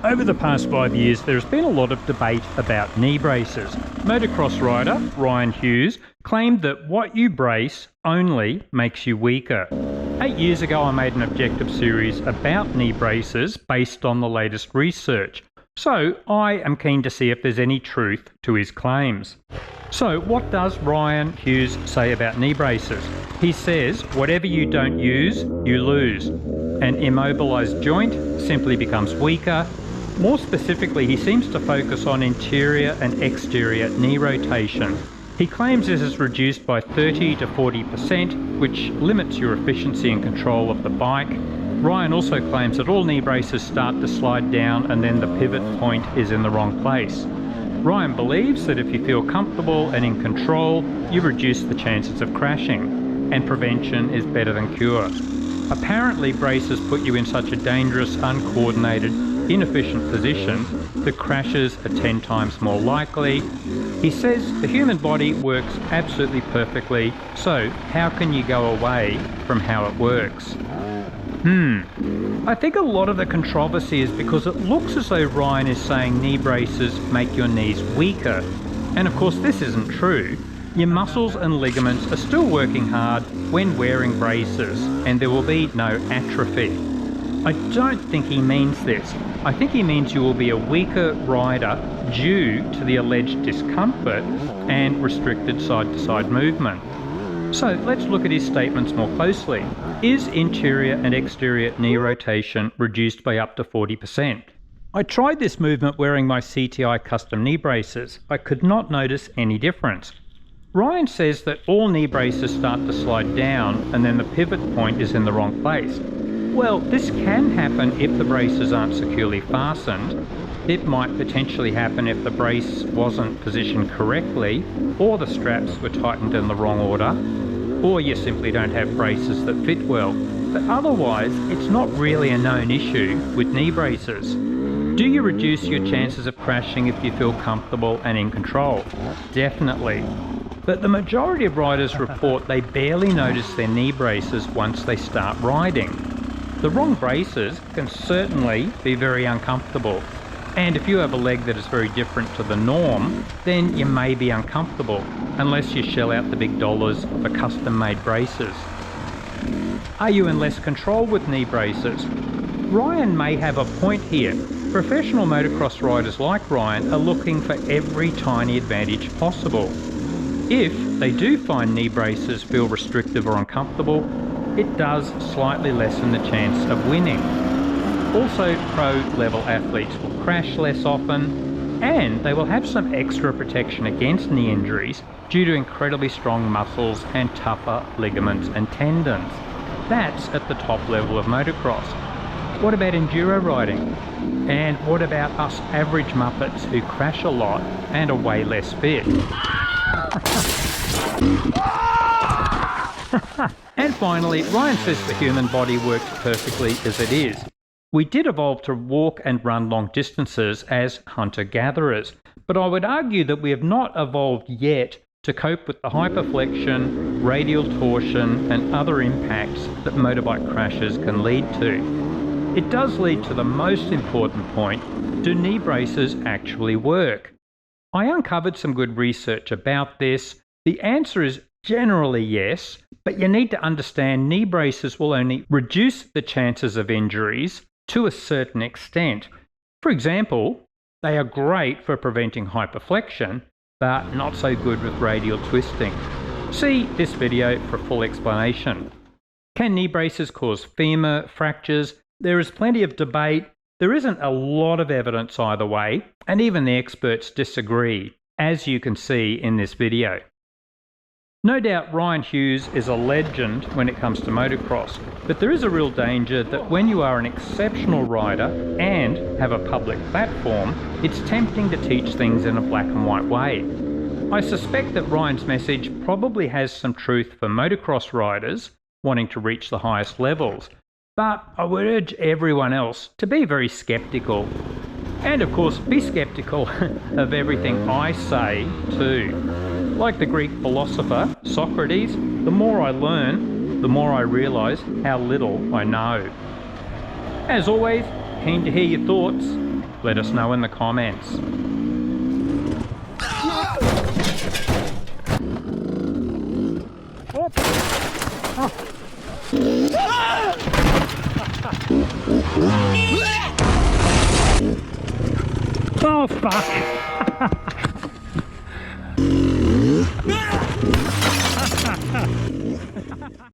Over the past 5 years, there has been a lot of debate about knee braces. Motocross rider Ryan Hughes claimed that what you brace only makes you weaker. 8 years ago, I made an objective series about knee braces based on the latest research. So I am keen to see if there's any truth to his claims. So what does Ryan Hughes say about knee braces? He says, whatever you don't use, you lose. An immobilized joint simply becomes weaker. More specifically, he seems to focus on interior and exterior knee rotation. He claims this is reduced by 30 to 40%, which limits your efficiency and control of the bike. Ryan also claims that all knee braces start to slide down and then the pivot point is in the wrong place. Ryan believes that if you feel comfortable and in control, you reduce the chances of crashing, and prevention is better than cure. Apparently, braces put you in such a dangerous, uncoordinated, inefficient position that crashes are 10 times more likely. He says the human body works absolutely perfectly, so how can you go away from how it works? I think a lot of the controversy is because it looks as though Ryan is saying knee braces make your knees weaker. And of course this isn't true. Your muscles and ligaments are still working hard when wearing braces, and there will be no atrophy. I don't think he means this. I think he means you will be a weaker rider due to the alleged discomfort and restricted side-to-side movement. So let's look at his statements more closely. Is interior and exterior knee rotation reduced by up to 40%? I tried this movement wearing my CTI custom knee braces. I could not notice any difference. Ryan says that all knee braces start to slide down and then the pivot point is in the wrong place. Well, this can happen if the braces aren't securely fastened. It might potentially happen if the brace wasn't positioned correctly, or the straps were tightened in the wrong order, or you simply don't have braces that fit well. But otherwise, it's not really a known issue with knee braces. Do you reduce your chances of crashing if you feel comfortable and in control? Definitely. But the majority of riders report they barely notice their knee braces once they start riding. The wrong braces can certainly be very uncomfortable. And if you have a leg that is very different to the norm, then you may be uncomfortable, unless you shell out the big dollars for custom-made braces. Are you in less control with knee braces? Ryan may have a point here. Professional motocross riders like Ryan are looking for every tiny advantage possible. If they do find knee braces feel restrictive or uncomfortable, it does slightly lessen the chance of winning. Also, pro-level athletes will crash less often, and they will have some extra protection against knee injuries due to incredibly strong muscles and tougher ligaments and tendons. That's at the top level of motocross. What about enduro riding? And what about us average muppets who crash a lot and are way less fit? And finally, Ryan says the human body works perfectly as it is. We did evolve to walk and run long distances as hunter-gatherers, but I would argue that we have not evolved yet to cope with the hyperflexion, radial torsion and other impacts that motorbike crashes can lead to. It does lead to the most important point: do knee braces actually work? I uncovered some good research about this. The answer is generally yes, but you need to understand knee braces will only reduce the chances of injuries to a certain extent. For example, they are great for preventing hyperflexion, but not so good with radial twisting. See this video for a full explanation. Can knee braces cause femur fractures? There is plenty of debate. There isn't a lot of evidence either way, and even the experts disagree, as you can see in this video. No doubt Ryan Hughes is a legend when it comes to motocross, but there is a real danger that when you are an exceptional rider and have a public platform, it's tempting to teach things in a black and white way. I suspect that Ryan's message probably has some truth for motocross riders wanting to reach the highest levels, but I would urge everyone else to be very skeptical. And of course, be skeptical of everything I say too. Like the Greek philosopher Socrates, the more I learn, the more I realise how little I know. As always, keen to hear your thoughts. Let us know in the comments. Oh fuck!